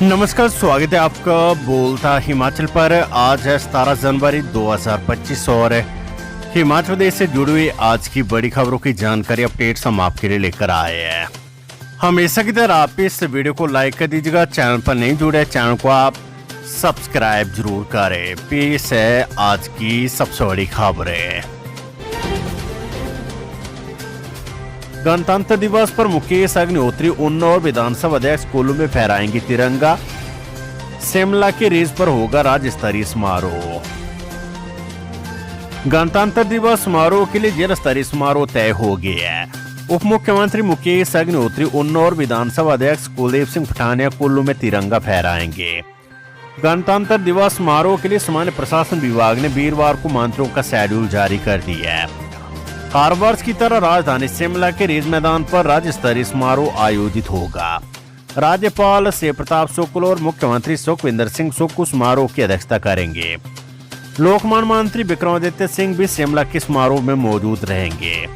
नमस्कार, स्वागत है आपका बोलता हिमाचल पर। आज है 17 जनवरी 2025 और हिमाचल प्रदेश से जुड़ी हुई आज की बड़ी खबरों की जानकारी अपडेट्स हम आपके लिए लेकर आए हैं। हमेशा की तरह आप इस वीडियो को लाइक कर दीजिएगा। चैनल पर नहीं जुड़े चैनल को आप सब्सक्राइब जरूर करें। पेश है आज की सबसे बड़ी खबरें। गणतंत्र दिवस पर मुकेश अग्निहोत्री उन्नाव विधानसभा अध्यक्ष कुल्लू में फहराएंगे तिरंगा। शिमला के रिज पर होगा राज्य स्तरीय समारोह। गणतंत्र दिवस समारोह के लिए जिला स्तरीय समारोह तय हो गया है। उप मुख्यमंत्री मुकेश अग्निहोत्री उन्नाव विधानसभा अध्यक्ष कुलदीप सिंह पठानिया कुल्लू में तिरंगा फहराएंगे। गणतंत्र दिवस समारोह के लिए सामान्य प्रशासन विभाग ने वीरवार को मंत्रियों का शेड्यूल जारी कर दिया है। हर वर्ष की तरह राजधानी शिमला के रिज मैदान पर राज्य स्तरीय समारोह आयोजित होगा। राज्यपाल शिव प्रताप शुक्ल और मुख्यमंत्री सुखविंदर सिंह सुक्खू समारोह की अध्यक्षता करेंगे। लोकमान्य मंत्री विक्रमादित्य सिंह भी शिमला के समारोह में मौजूद रहेंगे।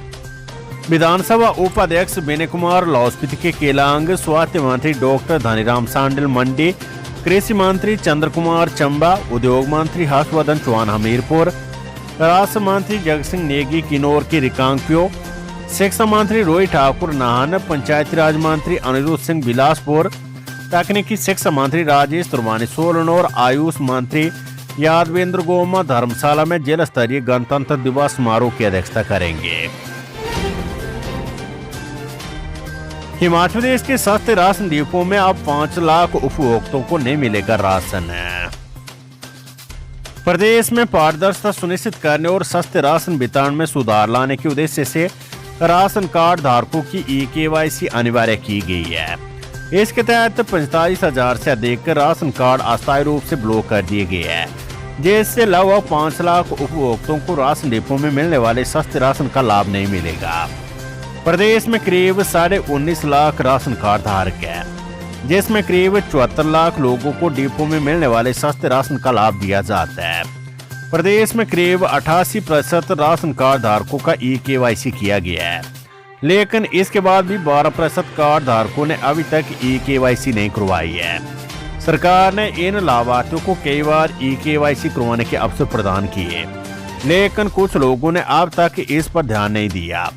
विधानसभा उपाध्यक्ष विनय कुमार लाहौल स्पीति के केलांग, स्वास्थ्य मंत्री डॉक्टर धनीराम शांडिल मंडी, कृषि मंत्री चंद्र कुमार चंबा, उद्योग मंत्री हर्षवर्धन चौहान हमीरपुर, राष्ट्र मंत्री जगत सिंह नेगी किन्नौर के रिकांगपियो, शिक्षा मंत्री रोहित ठाकुर नाहन, पंचायती राज मंत्री अनिरुद्ध सिंह बिलासपुर, तकनीकी शिक्षा मंत्री राजेश तुर्मानी सोलन और आयुष मंत्री यादवेंद्र गोमा धर्मशाला में जिला स्तरीय गणतंत्र दिवस समारोह की अध्यक्षता करेंगे। हिमाचल प्रदेश के सस्ते राशन डिपो में अब 5 लाख उपभोक्ताओं को नहीं मिलेगा राशन। प्रदेश में पारदर्शिता सुनिश्चित करने और सस्ते राशन वितरण में सुधार लाने के उद्देश्य से राशन कार्ड धारकों की ई-केवाईसी अनिवार्य की गई है। इसके तहत 45,000 से अधिक राशन कार्ड अस्थायी रूप से ब्लॉक कर दिए गए हैं, जिससे लगभग 5 लाख उपभोक्ताओं को राशन डिपो में मिलने वाले सस्ते राशन का लाभ नहीं मिलेगा। प्रदेश में करीब 19.5 लाख राशन कार्ड धारक है, जिसमें करीब 74 लाख लोगों को डिपो में मिलने वाले सस्ते राशन का लाभ दिया जाता है। प्रदेश में करीब 88% राशन कार्ड धारकों का ई-केवाईसी किया गया है, लेकिन इसके बाद भी 12% कार्ड धारकों ने अभी तक ई-केवाईसी नहीं करवाई है। सरकार ने इन लाभार्थियों को कई बार ई-केवाईसी करवाने के अवसर प्रदान किए, लेकिन कुछ लोगों ने अब तक इस पर ध्यान नहीं दिया।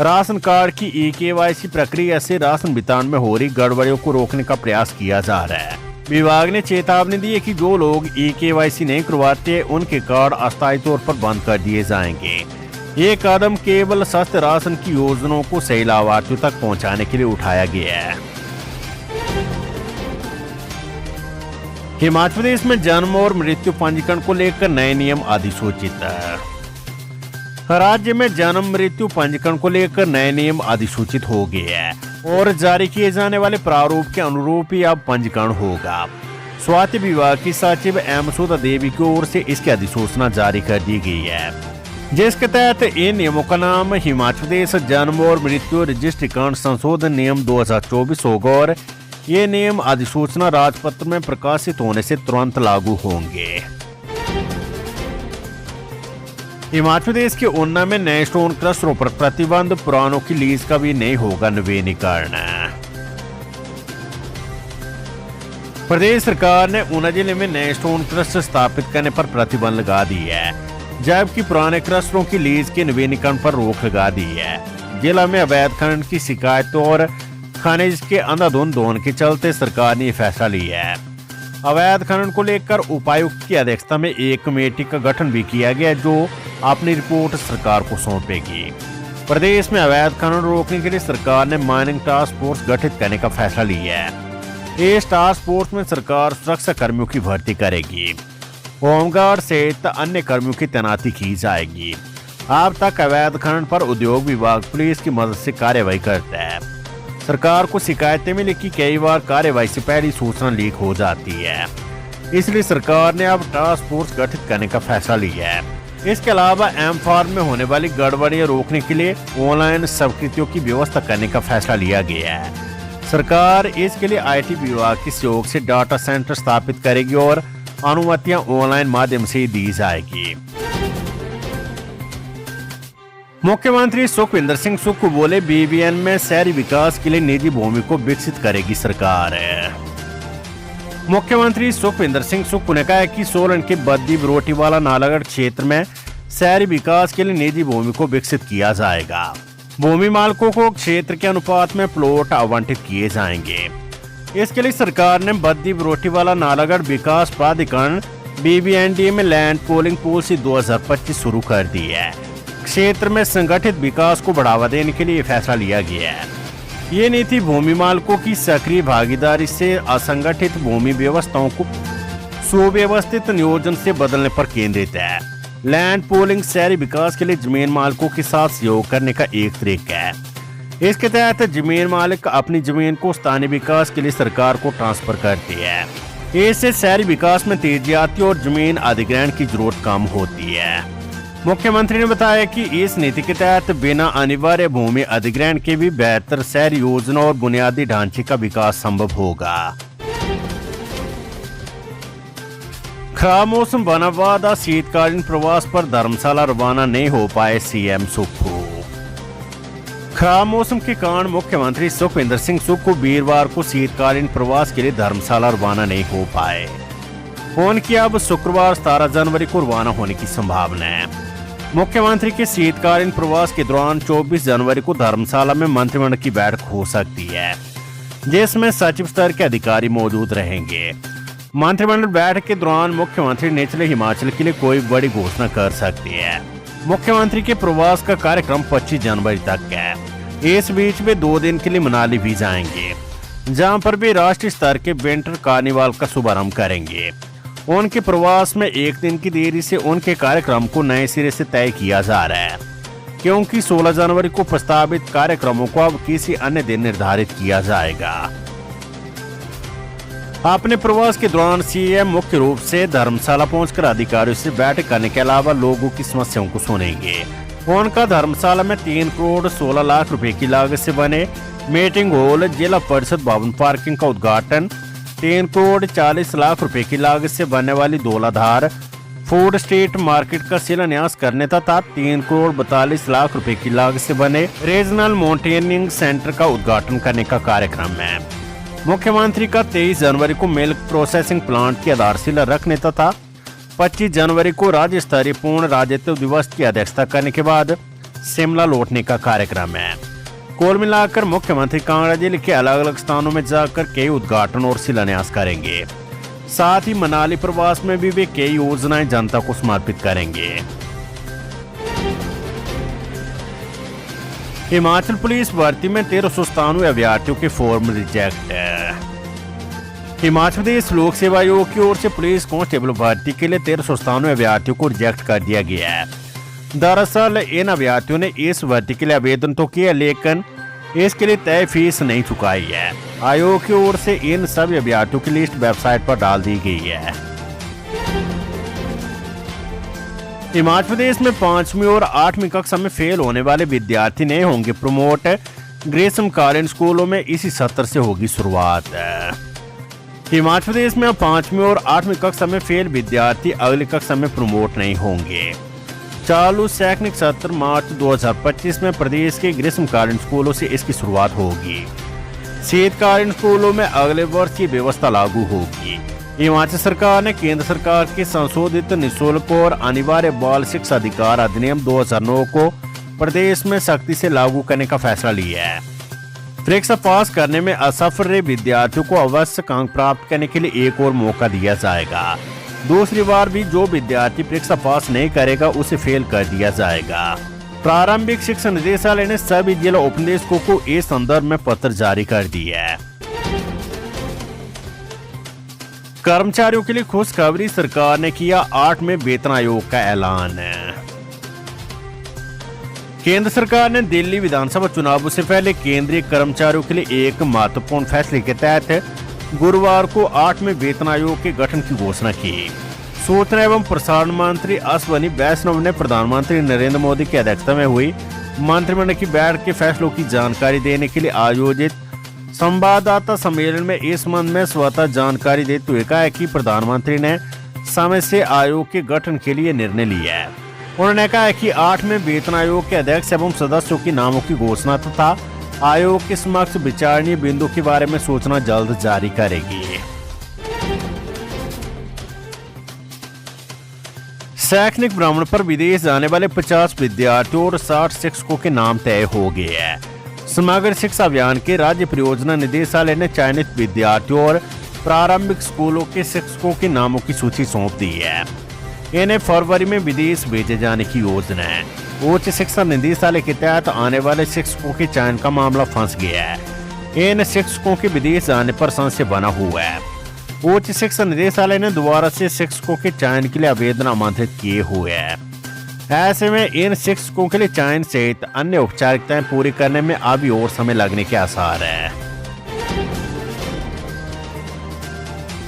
राशन कार्ड की ई-केवाईसी प्रक्रिया से राशन वितरण में हो रही गड़बड़ियों को रोकने का प्रयास किया जा रहा है। विभाग ने चेतावनी दी है कि जो लोग ई-केवाईसी नहीं करवाते उनके कार्ड अस्थायी तौर पर बंद कर दिए जाएंगे। ये कदम केवल सस्ते राशन की योजनाओं को सही लाभार्थियों तक पहुंचाने के लिए उठाया गया है। हिमाचल प्रदेश में जन्म और मृत्यु पंजीकरण को लेकर नए नियम अधिसूचित है। राज्य में जन्म मृत्यु पंजीकरण को लेकर नए नियम अधिसूचित हो गए हैं और जारी किए जाने वाले प्रारूप के अनुरूप ही अब पंजीकरण होगा। स्वास्थ्य विभाग की सचिव एम सुधा देवी की ओर से इसकी अधिसूचना जारी कर दी गई है, जिसके तहत इन नियमों का नाम हिमाचल प्रदेश जन्म और मृत्यु रजिस्ट्रीकरण संशोधन नियम 2024 होगा और ये नियम अधिसूचना राजपत्र में प्रकाशित होने से तुरंत लागू होंगे। हिमाचल प्रदेश के ऊना में नए स्टोन क्रशरों पर प्रतिबंध, पुरानों की लीज का भी नहीं होगा नवीनीकरण। प्रदेश सरकार ने ऊना जिले में नए स्टोन क्रशर स्थापित करने पर प्रतिबंध लगा दी है, जबकि पुराने क्रशरों की लीज के नवीनीकरण पर रोक लगा दी है। जिला में अवैध खनन की शिकायतों और खनिज के अंधाधुंध दोहन के चलते सरकार ने यह फैसला लिया है। अवैध खनन को लेकर उपायुक्त की अध्यक्षता में एक कमेटी का गठन भी किया गया, जो अपनी रिपोर्ट सरकार को सौंपेगी। प्रदेश में अवैध खनन रोकने के लिए सरकार ने माइनिंग टास्क फोर्स गठित करने का फैसला लिया है। इस टास्क फोर्स में सरकार सुरक्षा कर्मियों की भर्ती करेगी। होमगार्ड सहित अन्य कर्मियों की तैनाती की जाएगी। अब तक अवैध खनन पर उद्योग विभाग पुलिस की मदद से कार्यवाही करता है। सरकार को शिकायतें मिली कि कई बार कार्यवाही से पहले सूचना लीक हो जाती है, इसलिए सरकार ने अब टास्क फोर्स गठित करने का फैसला लिया है। इसके अलावा एम-फार्म में होने वाली गड़बड़ियां रोकने के लिए ऑनलाइन स्वीकृतियों की व्यवस्था करने का फैसला लिया गया है। सरकार इसके लिए IT विभाग के सहयोग से डाटा सेंटर स्थापित करेगी और अनुमतियां ऑनलाइन माध्यम से दी जाएगी। मुख्यमंत्री सुखविंदर सिंह सुक्खू बोले, BBN में शहरी विकास के लिए निजी भूमि को विकसित करेगी सरकार। मुख्यमंत्री सुखविंदर सिंह सुक्खू ने कहा है कि सोलन के बद्दी बरोटीवाला नालागढ़ क्षेत्र में शहरी विकास के लिए निजी भूमि को विकसित किया जाएगा। भूमि मालिकों को क्षेत्र के अनुपात में प्लॉट आवंटित किए जाएंगे। इसके लिए सरकार ने बद्दी बरोटीवाला नालागढ़ विकास प्राधिकरण BBND में लैंड पूलिंग पॉलिसी 2025 शुरू कर दी है। क्षेत्र में संगठित विकास को बढ़ावा देने के लिए फैसला लिया गया है। ये नीति भूमि मालिकों की सक्रिय भागीदारी से असंगठित भूमि व्यवस्थाओं को सुव्यवस्थित नियोजन से बदलने पर केंद्रित है। लैंड पूलिंग शहरी विकास के लिए जमीन मालिकों के साथ सहयोग करने का एक तरीका है। इसके तहत जमीन मालिक अपनी जमीन को स्थानीय विकास के लिए सरकार को ट्रांसफर करती है। इससे शहरी विकास में तेजी आती है और जमीन अधिग्रहण की जरूरत कम होती है। मुख्यमंत्री ने बताया कि इस नीति के तहत बिना अनिवार्य भूमि अधिग्रहण के भी बेहतर शहरी योजना और बुनियादी ढांचे का विकास संभव होगा। खराब मौसम बना वादा, शीतकालीन प्रवास पर धर्मशाला रवाना नहीं हो पाए CM सुक्खू। खराब मौसम के कारण मुख्यमंत्री सुखविंदर सिंह सुक्खू वीरवार को शीतकालीन प्रवास के लिए धर्मशाला रवाना नहीं हो पाए। उनकी अब शुक्रवार 17 जनवरी को रवाना होने की संभावना है। मुख्यमंत्री के शीतकालीन प्रवास के दौरान 24 जनवरी को धर्मशाला में मंत्रिमंडल की बैठक हो सकती है, जिसमें सचिव स्तर के अधिकारी मौजूद रहेंगे। मंत्रिमंडल बैठक के दौरान मुख्यमंत्री निचले हिमाचल के लिए कोई बड़ी घोषणा कर सकती है। मुख्यमंत्री के प्रवास का कार्यक्रम 25 जनवरी तक है। इस बीच वे 2 दिन के लिए मनाली भी जाएंगे, जहां पर वे राष्ट्रीय स्तर के विंटर कार्निवाल का शुभारंभ करेंगे। उनके प्रवास में 1 दिन की देरी से उनके कार्यक्रम को नए सिरे से तय किया जा रहा है, क्योंकि 16 जनवरी को प्रस्तावित कार्यक्रमों को अब किसी अन्य दिन निर्धारित किया जाएगा। अपने प्रवास के दौरान CM मुख्य रूप से धर्मशाला पहुंचकर अधिकारियों से बैठक करने के अलावा लोगों की समस्याओं को सुनेंगे। उनका धर्मशाला में 3 करोड़ 16 लाख रुपए की लागत से बने मीटिंग हॉल, जिला परिषद भवन पार्किंग का उद्घाटन, 3 करोड़ 40 लाख रुपए की लागत से बनने वाली धौलाधार फूड स्ट्रीट मार्केट का शिलान्यास करने तथा 3 करोड़ 42 लाख रुपए की लागत से बने रीजनल माउंटेनिंग सेंटर का उद्घाटन करने का कार्यक्रम है। मुख्यमंत्री का 23 जनवरी को मिल्क प्रोसेसिंग प्लांट की आधारशिला रखने तथा 25 जनवरी को राज्य स्तरीय पूर्ण राज्यत्व दिवस की अध्यक्षता करने के बाद शिमला लौटने का कार्यक्रम है। कुल मिलाकर मुख्यमंत्री कांगड़ा जिले के अलग अलग स्थानों में जाकर कई उद्घाटन और शिलान्यास करेंगे। साथ ही मनाली प्रवास में भी वे कई योजनाएं जनता को समर्पित करेंगे। हिमाचल पुलिस भर्ती में 1397 अभ्यर्थियों के फॉर्म रिजेक्ट। हिमाचल प्रदेश लोक सेवा आयोग की ओर से पुलिस कांस्टेबल भर्ती के लिए 1397 अभ्यर्थियों को रिजेक्ट कर दिया गया है। दरअसल इन अभ्यर्थियों ने इस भर्ती के लिए आवेदन तो किया, लेकिन इसके लिए तय फीस नहीं चुकाई है। आयोग की ओर से इन सभी अभ्यर्थियों की लिस्ट वेबसाइट पर डाल दी गई है। हिमाचल प्रदेश में 5वीं और 8वीं कक्षा में फेल होने वाले विद्यार्थी नहीं होंगे प्रमोट। ग्रीष्मकालीन स्कूलों में इसी सत्र से होगी शुरुआत। हिमाचल प्रदेश में 5वीं और 8वीं कक्षा में फेल विद्यार्थी अगली कक्षा में प्रमोट नहीं होंगे। चालू शैक्षणिक सत्र मार्च 2025 में प्रदेश के ग्रीष्मकालीन स्कूलों से इसकी शुरुआत होगी। शीतकालीन स्कूलों में अगले वर्ष की व्यवस्था लागू होगी। हिमाचल सरकार ने केंद्र सरकार के संशोधित निःशुल्क और अनिवार्य बाल शिक्षा अधिकार अधिनियम 2009 को प्रदेश में सख्ती से लागू करने का फैसला लिया है। परीक्षा पास करने में असफल रहे विद्यार्थियों को आवश्यक अंक प्राप्त करने के लिए एक और मौका दिया जाएगा। दूसरी बार भी जो विद्यार्थी परीक्षा पास नहीं करेगा उसे फेल कर दिया जाएगा। प्रारंभिक शिक्षा निदेशालय ने सभी जिला उपनिदेशकों को इस संदर्भ में पत्र जारी कर दिया है। कर्मचारियों के लिए खुशखबरी, सरकार ने किया 8वें वेतन आयोग का ऐलान। केंद्र सरकार ने दिल्ली विधानसभा चुनावों से पहले केंद्रीय कर्मचारियों के लिए एक महत्वपूर्ण फैसले के तहत गुरुवार को 8वें वेतन आयोग के गठन की घोषणा की। सूचना एवं प्रसारण मंत्री अश्विनी वैष्णव ने प्रधानमंत्री नरेंद्र मोदी की अध्यक्षता में हुई मंत्रिमंडल की बैठक के फैसलों की जानकारी देने के लिए आयोजित संवाददाता सम्मेलन में इस संबंध में स्वतः जानकारी देते हुए कहा कि प्रधानमंत्री ने समय से आयोग के गठन के लिए निर्णय लिया है। उन्होंने कहा कि 8वें वेतन आयोग के अध्यक्ष एवं सदस्यों के नामों की घोषणा तथा आयोग के समक्ष विचारणीय बिंदु के बारे में सूचना जल्द जारी करेगी। शैक्षणिक भ्रमण पर विदेश जाने वाले 50 विद्यार्थियों और 60 शिक्षकों के नाम तय हो गए हैं। समग्र शिक्षा अभियान के राज्य परियोजना निदेशालय ने चयनित विद्यार्थियों और प्रारंभिक स्कूलों के शिक्षकों के नामों की सूची सौंप दी है। इन्हें फरवरी में विदेश भेजे जाने की योजना है। उच्च शिक्षा निदेशालय के तहत आने वाले शिक्षकों के चयन का मामला फंस गया है। इन शिक्षकों के विदेश जाने पर संशय बना हुआ है। उच्च शिक्षा निदेशालय ने दोबारा से शिक्षकों के चयन के लिए आवेदन आमंत्रित किए हुए हैं। ऐसे में इन शिक्षकों के लिए चयन सहित अन्य औपचारिकताएं पूरी करने में अभी और समय लगने के आसार है।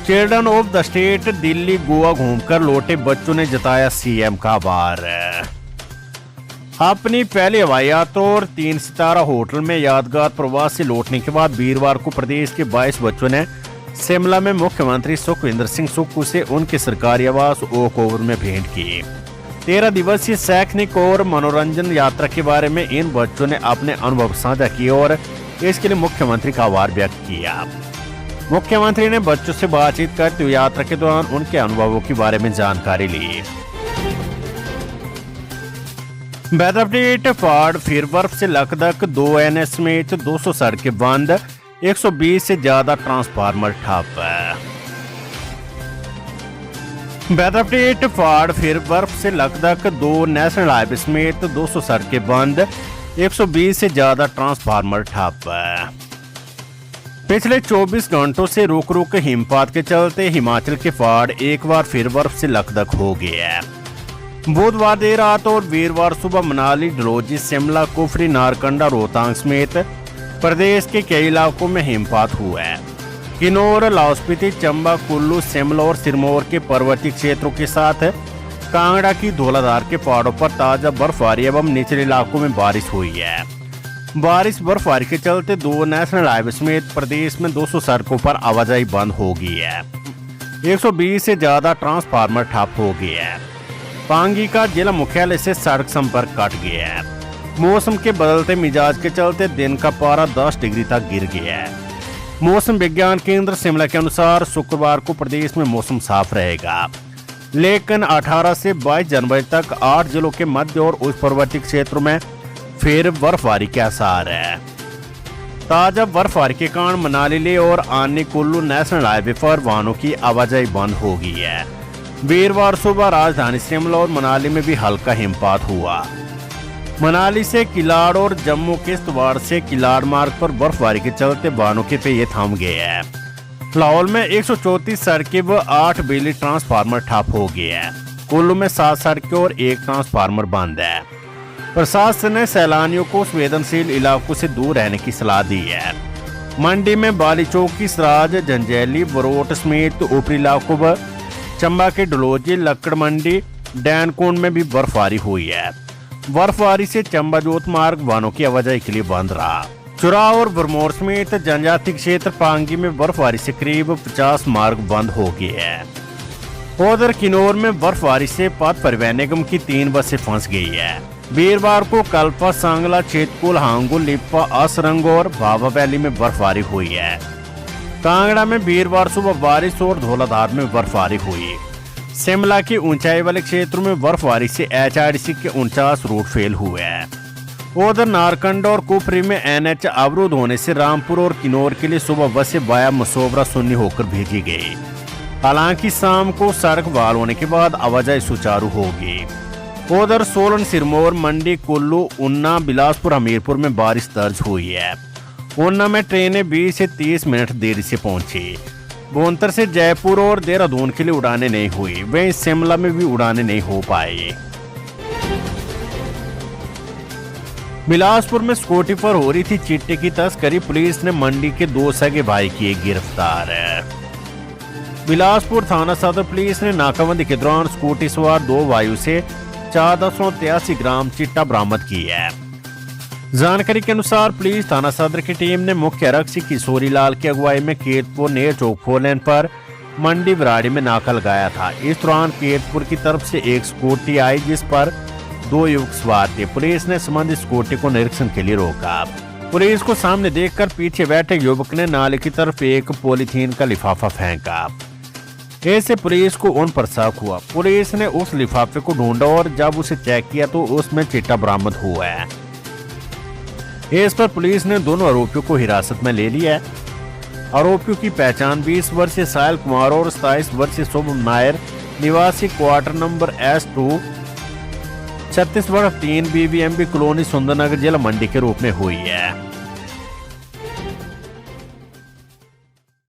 Children of the state Delhi Goa घूमकर लौटे बच्चों ने जताया सीएम का आभार। अपनी पहली हवाई यात्रा और 3 सितारा होटल में यादगार प्रवास से लौटने के बाद वीरवार को प्रदेश के 22 बच्चों ने शिमला में मुख्यमंत्री सुखविंदर सिंह सुक्खू से उनके सरकारी आवास ओक ओवर में भेंट की। 13 दिवसीय शैक्षणिक और मनोरंजन यात्रा के बारे में इन बच्चों ने अपने अनुभव साझा किए और इसके लिए मुख्यमंत्री का आभार व्यक्त किया। मुख्यमंत्री ने बच्चों से बातचीत करते हुए यात्रा के दौरान उनके अनुभवों के बारे में जानकारी ली। वेदर अपडेट फाड़ फिर बर्फ से लकदक 2 NH समेत 200 सड़कें बंद, 120 से ज्यादा ट्रांसफार्मर ठप। वेदर अपडेट फाड़ फिर बर्फ से लकदक 2 नेशनल हाईवे समेत 200 सड़कें बंद, 120 से ज्यादा ट्रांसफार्मर ठप। पिछले 24 घंटों से रुक रुक हिमपात के चलते हिमाचल के फाड़ एक बार फिर बर्फ से लकदक हो गया है। बुधवार देर रात और वीरवार सुबह मनाली, डलहौजी, शिमला, कुफरी, नारकंडा, रोहतांग समेत प्रदेश के कई इलाकों में हिमपात हुआ है। किन्नौर, लाहौल स्पीति, चंबा, कुल्लू, शिमला और सिरमौर के पर्वतीय क्षेत्रों के साथ कांगड़ा की धौलाधार के पहाड़ों पर ताजा बर्फबारी एवं निचले इलाकों में बारिश हुई है। बारिश बर्फबारी के चलते 2 नेशनल हाईवे समेत प्रदेश में 200 सड़कों पर आवाजाही बंद हो गई है। 120 से ज्यादा ट्रांसफार्मर ठप हो गया है। पांगी का जिला मुख्यालय से सड़क संपर्क कट गया है। मौसम के बदलते मिजाज के चलते दिन का पारा 10 डिग्री तक गिर गया है। मौसम विज्ञान केंद्र शिमला के अनुसार शुक्रवार को प्रदेश में मौसम साफ रहेगा, लेकिन 18 से 22 जनवरी तक 8 जिलों के मध्य और उच्च पर्वतीय क्षेत्रों में फिर बर्फबारी के आसार है। ताजा बर्फबारी के कारण मनाली ले और आनी कुल्लू नेशनल हाईवे पर वाहनों की आवाजाही बंद हो गई है। वीरवार सुबह राजधानी शिमला और मनाली में भी हल्का हिमपात हुआ। मनाली से किलाड़ और जम्मू किश्तवाड़ से किलाड़ मार्ग पर बर्फबारी के चलते वाहनों के पहिए थम गए हैं। लाहौल में 134 सड़कें व 8 बिजली ट्रांसफार्मर ठप हो गए हैं। कुल्लू में 7 सड़कें और 1 ट्रांसफार्मर बंद है। प्रशासन ने सैलानियों को संवेदनशील इलाकों से दूर रहने की सलाह दी है। मंडी में बाली चौकी, सराज, जंजैली, बरोट समेत ऊपरी इलाकों व चंबा के डलहौजी, लक्कड़ मंडी, डैनकुंड में भी बर्फबारी हुई है। बर्फबारी से चंबा जोत मार्ग वाहनों की आवाजाही के लिए बंद रहा। चुराव और बरमोर समेत जनजातीय क्षेत्र पांगी में बर्फबारी से करीब 50 मार्ग बंद हो गए हैं। उधर किन्नौर में बर्फबारी से पथ परिवहन निगम की 3 बसें फंस गई है। वीरवार को कल्पा, सांगला, चेतकुल, हांगुल, लिप्पा, असरंग और भाभा वैली में बर्फबारी हुई है। कांगड़ा में वीरवार सुबह बारिश और धौलाधार में बर्फबारी हुई। शिमला के ऊंचाई वाले क्षेत्रों में बर्फबारी से HRDC के 49 रूट फेल हुए हैं। उधर नारकंडा और कुफरी में NH अवरुद्ध होने से रामपुर और किन्नौर के लिए सुबह बसें वाया मसोबरा सुन्नी होकर भेजी गई। हालांकि शाम को सड़क बहाल होने के बाद आवाजाही सुचारू होगी। उधर सोलन, सिरमौर, मंडी, कुल्लू, ऊना, बिलासपुर, हमीरपुर में बारिश दर्ज हुई है। ऊना में ट्रेनें 20 से 30 मिनट देरी से पहुंची। भुवनेश्वर से जयपुर और देहरादून के लिए उड़ानें नहीं हुई। वहीं शिमला में भी उड़ानें नहीं हो पाई। बिलासपुर में स्कूटी पर हो रही थी चिट्टे की तस्करी, पुलिस ने मंडी के 2 सगे भाई किए गिरफ्तार। बिलासपुर थाना सदर पुलिस ने नाकाबंदी के दौरान स्कूटी सवार 2 भाइयों से 4.83 ग्राम चिट्टा बरामद की है। जानकारी के अनुसार पुलिस थाना सदर की टीम ने मुख्य आरक्षी किशोरी लाल की अगुवाई में केतपुर नेर चौक 4 लेन पर मंडी बराड़ी में नाका लगाया था। इस दौरान केतपुर की तरफ से एक स्कूटी आई जिस पर 2 युवक सवार थे। पुलिस ने संबंधित स्कूटी को निरीक्षण के लिए रोका। पुलिस को सामने देखकर पीछे बैठे युवक ने नाले की तरफ एक पॉलीथीन का लिफाफा फेंका। इससे पुलिस को उन पर शक हुआ। पुलिस ने उस लिफाफे को ढूंढा और जब उसे चेक किया तो उसमें चिट्टा बरामद हुआ है। इस पर पुलिस ने दोनों आरोपियों को हिरासत में ले लिया है। आरोपियों की पहचान 20 वर्षीय साहिल कुमार और 27 वर्षीय शुभम नायर निवासी quarter number S2 36/3 BBMB colony Sundernagar जिला मंडी के रूप में हुई है।